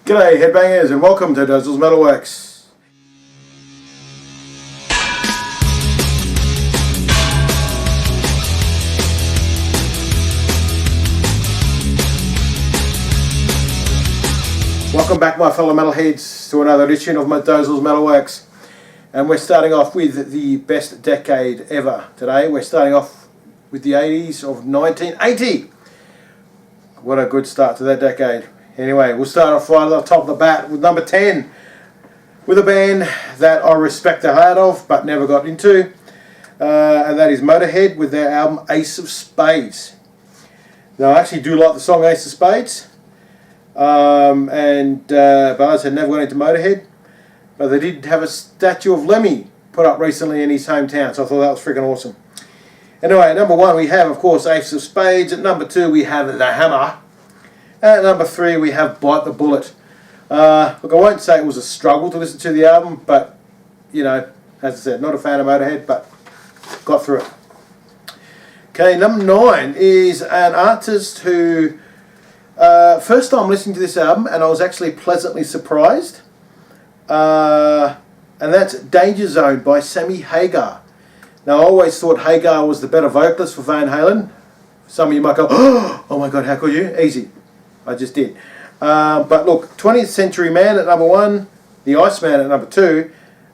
G'day headbangers and welcome to Dozel's Metalworks. Welcome back my fellow metalheads to another edition of my Dozel's Metalworks. And we're starting off with the best decade ever today. We're starting off with the 80s of 1980. What a good start to that decade. Anyway, we'll start off right at the top of the bat with number 10, with a band that I respect the heart of but never got into, and that is Motorhead with their album Ace of Spades. Now I actually do like the song Ace of Spades, but as I said, never got into Motorhead, but they did have a statue of Lemmy put up recently in his hometown, so I thought that was freaking awesome. Anyway, at number 1 we have, of course, Ace of Spades. At number 2 we have The Hammer. At number 3 we have Bite the Bullet. Look, I won't say it was a struggle to listen to the album, but, you know, as I said, not a fan of Motorhead, but got through it. Okay, number 9 is an artist who, first time listening to this album, and I was actually pleasantly surprised, and that's Danger Zone by Sammy Hagar. Now, I always thought Hagar was the better vocalist for Van Halen. Some of you might go, oh my God, how could you? Easy. I just did. But look, 20th Century Man at number 1, The Iceman at number 2,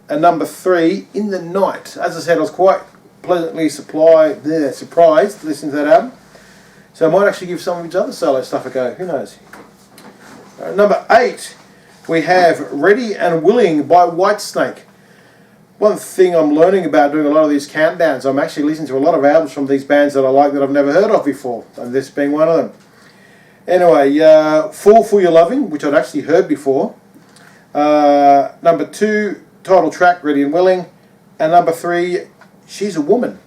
and number 3, In the Night. As I said, I was quite pleasantly surprised to listen to that album. So I might actually give some of his other solo stuff a go. Who knows? Number 8, we have Ready and Willing by Whitesnake. One thing I'm learning about doing a lot of these countdowns, I'm actually listening to a lot of albums from these bands that I like that I've never heard of before, and this being one of them. Anyway, Fall For Your Loving, which I'd actually heard before. Number 2, title track, Ready and Willing. And number 3, She's a Woman.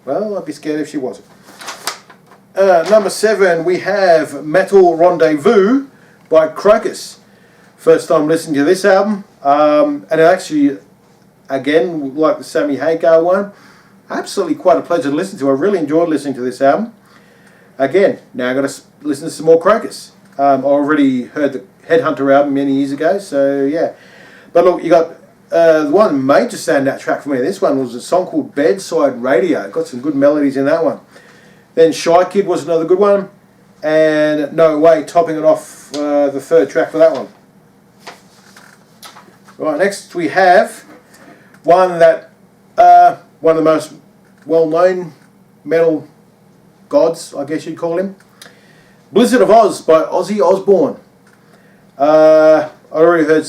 Well, I'd be scared if she wasn't. Number 7, we have Metal Rendezvous by Crocus. First time listening to this album. And it actually, again, like the Sammy Hagar one, absolutely quite a pleasure to listen to. I really enjoyed listening to this album. Again, now I've got to listen to some more Crocus. I already heard the Headhunter album many years ago, so yeah. But look, you got the one major standout track for me. This one was a song called Bedside Radio. Got some good melodies in that one. Then Shy Kid was another good one. And No Way topping it off the third track for that one. Right, next we have one that, one of the most well-known metal gods, I guess you'd call him. Blizzard of Oz by Ozzy Osbourne. I already heard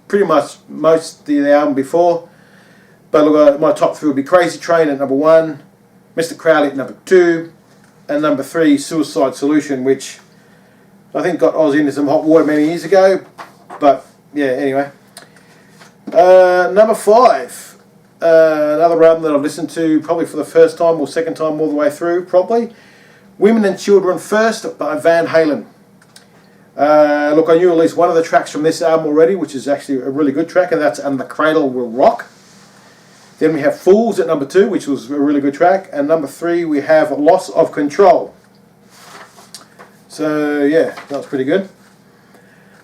pretty much most of the album before, but look, my top 3 would be Crazy Train at number 1, Mr. Crowley at number 2, and number 3, Suicide Solution, which I think got Oz into some hot water many years ago, but yeah, anyway. Number 5. Another album that I've listened to probably for the first time or second time all the way through, probably. Women and Children First by Van Halen. Look, I knew at least one of the tracks from this album already, which is actually a really good track, and that's And the Cradle Will Rock. Then we have Fools at number 2, which was a really good track. And number 3, we have Loss of Control. So, yeah, that was pretty good.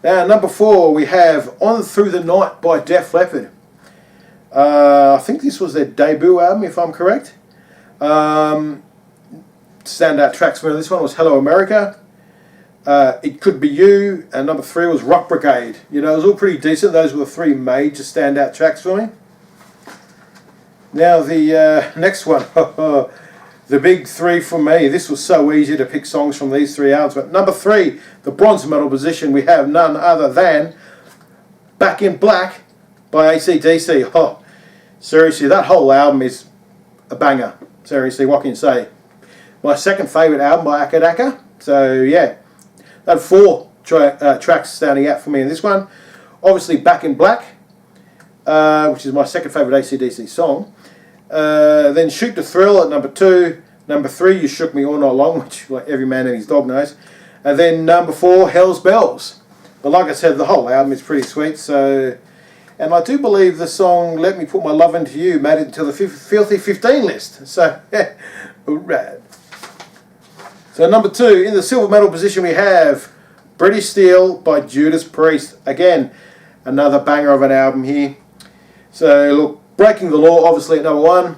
Now, number 4, we have On Through the Night by Def Leppard. I think this was their debut album, if I'm correct. Standout tracks for this one was Hello America, It Could Be You, and number 3 was Rock Brigade. You know, it was all pretty decent. Those were the 3 major standout tracks for me. Now the next one, the big 3 for me. This was so easy to pick songs from these 3 albums. But number 3, the bronze medal position, we have none other than Back in Black by AC/DC. Oh, seriously, that whole album is a banger. Seriously, what can you say? My second favourite album by Akka Daka. So yeah, that 4 tracks standing out for me in this one. Obviously Back in Black, which is my second favourite AC/DC song. Then Shoot to Thrill at number 2. Number 3, You Shook Me All Night Long, which like every man and his dog knows. And then number 4, Hell's Bells. But like I said, the whole album is pretty sweet. So, and I do believe the song Let Me Put My Love Into You made it to the Filthy 15 list. So, yeah, rad. So number 2, in the silver medal position we have British Steel by Judas Priest. Again, another banger of an album here. So look, Breaking the Law obviously at number 1.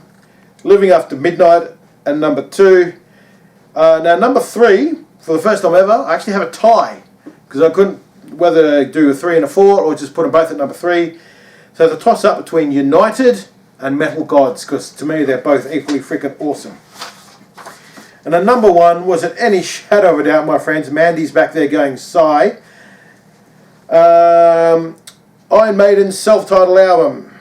Living After Midnight at number 2. Now number 3, for the first time ever, I actually have a tie. Because I couldn't whether to do a 3 and a 4 or just put them both at number 3. So it's a toss up between United and Metal Gods, because to me they're both equally freaking awesome. And the number 1 was at any shadow of a doubt, my friends. Mandy's back there going sigh. Iron Maiden's self-titled album.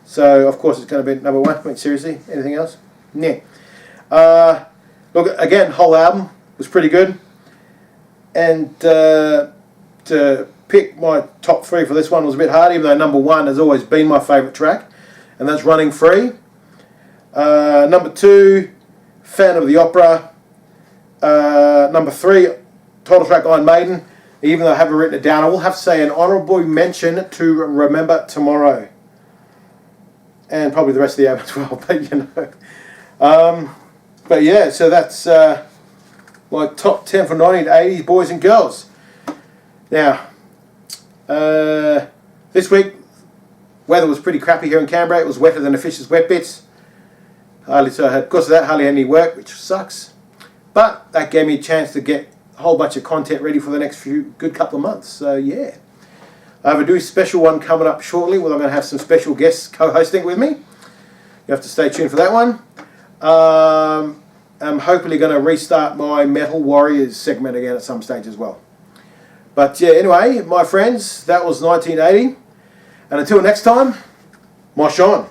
So of course it's going to be number 1. Wait, seriously? Anything else? Nah. Look, again, whole album was pretty good. And to pick my top 3 for this one was a bit hard, even though number 1 has always been my favourite track, and that's Running Free. Number 2, Fan of the Opera. Number 3, title track Iron Maiden. Even though I haven't written it down, I will have to say an honourable mention to Remember Tomorrow. And probably the rest of the album as well, but you know. But yeah, so that's my top 10 for 1980s boys and girls. Now, this week, weather was pretty crappy here in Canberra. It was wetter than the fish's wet bits. Because of that, hardly had any work, which sucks. But that gave me a chance to get a whole bunch of content ready for the next good couple of months. So yeah, I have a special one coming up shortly where I'm going to have some special guests co-hosting with me. You have to stay tuned for that one. I'm hopefully going to restart my Metal Warriors segment again at some stage as well. But yeah, anyway, my friends, that was 1980. And until next time, mosh on.